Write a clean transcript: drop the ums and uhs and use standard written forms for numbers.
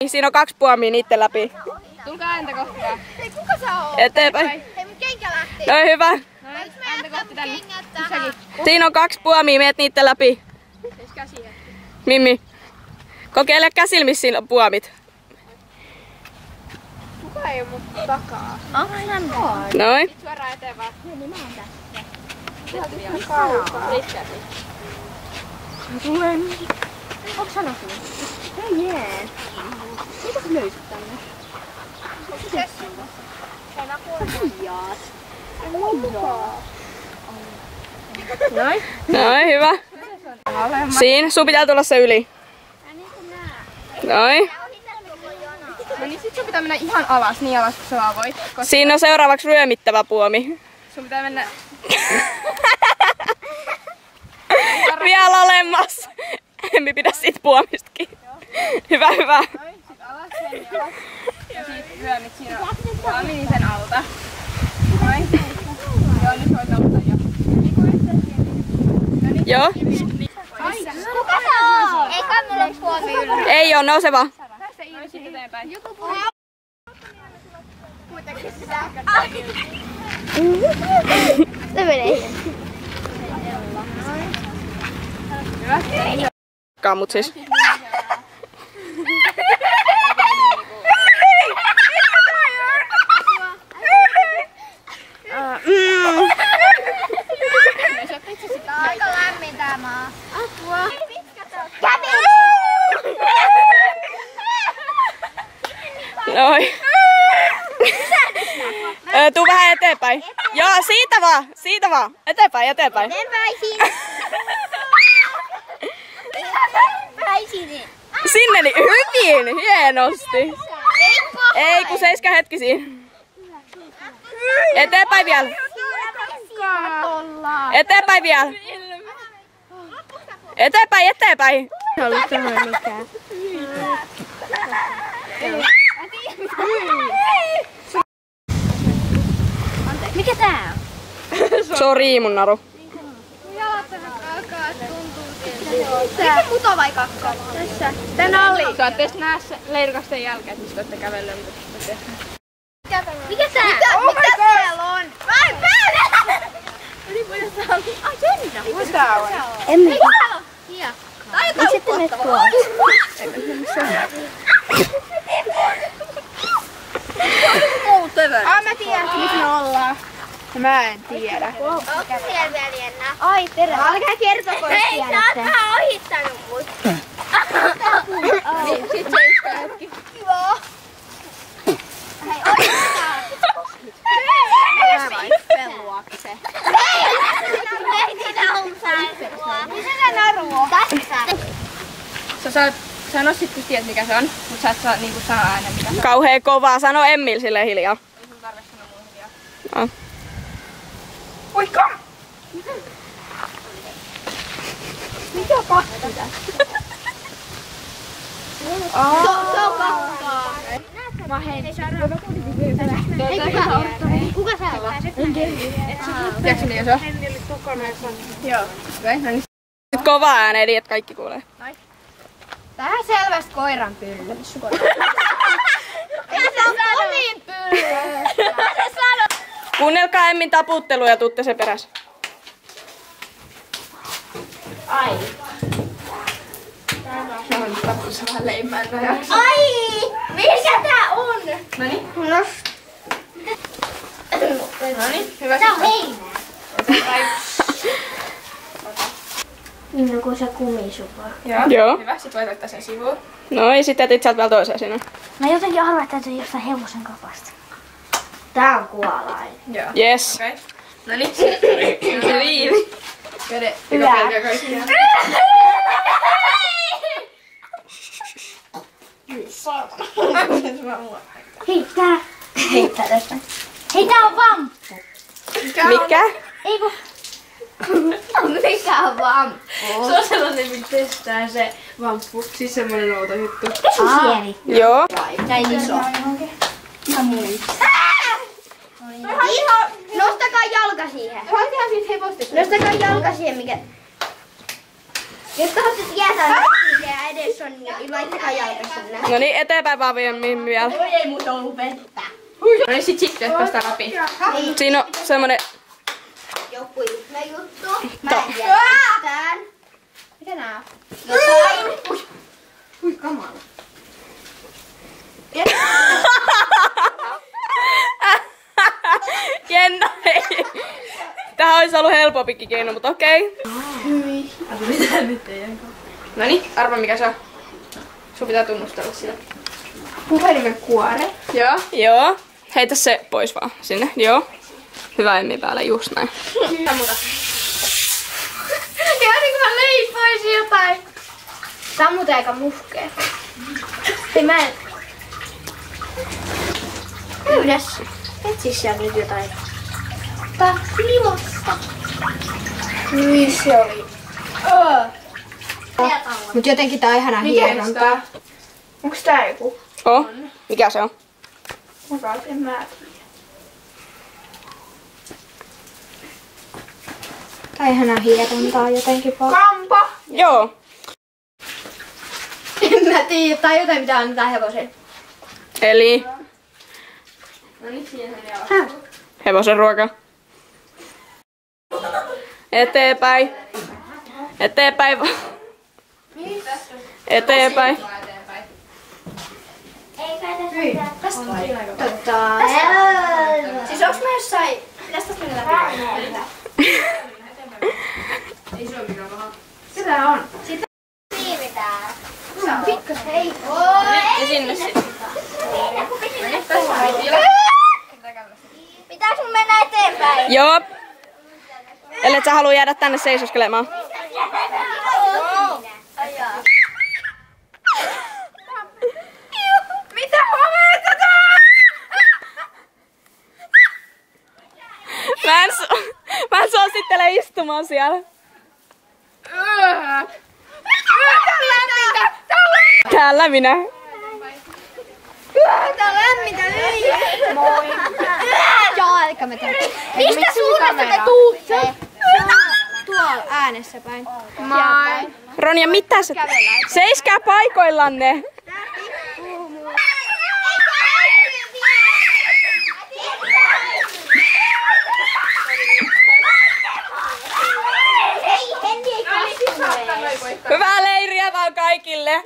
Siinä on 2 puomia niitten läpi. Tulkaa ääntä kohtaa. Hei, kuka sä oot? Eteenpäin. Hei, mun kenkä lähti. Noin hyvä. Ääntä kohti tänne. Siinä on 2 puomia, meet niitten läpi. Mimmi. Kokeile käsillä, missä siinä on puomit. Kuka ei oo mun takaa? Noin. Sit suoraan eteen vaan. Niin mä oon tässä. Sieltä vielä. Kaukaa. Riittää siitä. Onks sä näkynyt? Ei jee. Mitä sä löysit tänne? Onko se sinne? Hei mä kuulen jaas. Noin. Noin, hyvä. Siinä, sun pitää tulla se yli. Noin. No niin sit sun pitää mennä ihan alas, niin alas kun sä vaan voit. Koska Siinä on seuraavaksi ryömittävä puomi. sun pitää mennä... Vielä olemassa. Emmi pidä siitä puomistakin. Hyvä, hyvä. Noin, sit alas sen alas. Ja sit lyömit siinä puomiin sen alta. Noin. Joo, nyt voit auttaa jo. Joo. Kuka sä oot? Ei kannella puomi yllä. Ei oo, nouse vaan. Päästä Iivi sit eteenpäin. Kuitenkin sitä. Se menee. Hyvä. Kammut siis. Tää on aika lämmin tää maa. Apua. Kävi! Noin. Tuu vähän eteenpäin. Joo, siitä vaan. Siitä vaan. Eteenpäin, eteenpäin. Sinne niin hyvin. Hienosti. Ei, kun seiska hetki siinä. Eteenpäin vielä. Eteenpäin vielä. Eteenpäin, eteenpäin. Se oli tähän mikään. Mikä tää on? Sori mun naru. Mikä muto vai kakka? Tässä. Tänne oli. Sä ootte nää leirikasten jälkeen, mistä ootte kävellyt. Mikä tää? Mitä siellä on? Vai päälle! Ai Jenna. Mitä tää on? Emme. Hei, täällä on hiekkaa. Miksi ette mene tuolla? Mä tiedän, missä me ollaan. Mä en tiedä. Onko siellä vielä Jenna? Ai terve. Älkää kertoko, jos tiedätte. Hei, sä oot vähän ohittanut mut. Niin, sit seiska hetki. Joo. Hei, ohittaa. Mä vain peluakse. Ei siinä on narua. Missä se naru on? Tässä. Sä nostit kun tiedät mikä se on, mut sä et saa niinku sanoa äänen mikä se on. Kauhea kovaa. Sano Emmil silleen hiljaa. Ei sun tarvitse sanoa mulle hiljaa. No. Oikka! Mikä pakki tässä? Se on kakkaa. Mä hei. Kuka sä oot? Tiedätkö niin jos on? Joo. Okei, no niin. Nyt kovaa ääneen, niin että kaikki kuulee. Tähän selvästi koiran pylly. Se on omiin pylly. Kuunnelkaa Emmin taputtelu ja tuutte se perässä. Ai! Mä oon nyt tapussa vähän leimään rajaksi. Ai! Mikä tää on? Noniin. Noniin, hyvä. Tää on heinää. Niin kuin se kumisupa. Joo. Hyvä, sit voit ottaa sen sivuun. No ja sitten jätit sieltä vielä toiseen sinne. Mä jotenkin arvan, että täytyy jostain hevosen kapasta. Tää on kuolainen. Joo. Yes. Okei. Noniin. Se Liivi. Vede. Hyvä. Joka kaikkia. Heittää. Heittää tästä. Hei, tää on vamppu. Mikä? Ei kun... Mikä on vamppu? Se on sellainen, millä testaa se vamppu. Siis semmonen outo juttu. Sieni. Joo. Näin iso. Nostakaa jalka siihen. Voit ihan siitä hevostesta. Nostakaa jalka siihen, mikä... Jos tahot tietää, niin ja edes on, niin laittakaa jalkaiselle. No niin, eteenpäin vaan vielä Mimmi vielä. Ei muuta ollut vettä. No niin sit päästä läpi. Siinä on semmonen... Joku ihme juttu. Mä en tiedä mitään. Mitä nää? Jotain. Ui kamala. Jenna, ei. Tähän olisi ollut helpompikin keino, mutta okei. No niin, arva mikä se on. Sun pitää tunnustella sitä. Puhelimen kuore. Joo. Joo. Heitä se pois vaan sinne. Joo. Hyvä Emmi päällä, just näin. Sammuta. Ihan niin kuin mä leipoisin jotain. Sammuta aika muhkea. Hei mä en... Yhdessä. Etsi siellä nyt jotain. Tää lilosta. Niin se oli. Mut jotenkin tää on ihanaa hierontaa. Onks tää joku? On. Mikä se on? Mukaan en mä tiedä. Tää on ihanaa hierontaa jotenkin vaan. Kampa! Joo. En mä tiedä. Tai jotain mitä annetaan hevoseen. Eli No niin, siihen on hevosen ruoka. Eteenpäin. Eteenpäin. Eteenpäin. Ei kai tässä Siis onks mä jossain... Pitäis tästä mennä läpi? Ei se oo mikään paha. Sitä on. Siirretään. Pikkasen. Hei. Ja sinne sitten. Pitääks mun mennä eteenpäin? Joo. Ellet sä halua jäädä tänne seisoskelemaan. Mitä homeita tää? Mä en suosittele istumaan siellä. Täällä minä. Tää on lämmintä yli. Moi. Jalka me teemme. Mistä suunnasta te tuutte? Tuolla äänessä päin. Moi. Ronja, mitä sä... Seiskää paikoillanne. Hyvää leiriä vaan kaikille.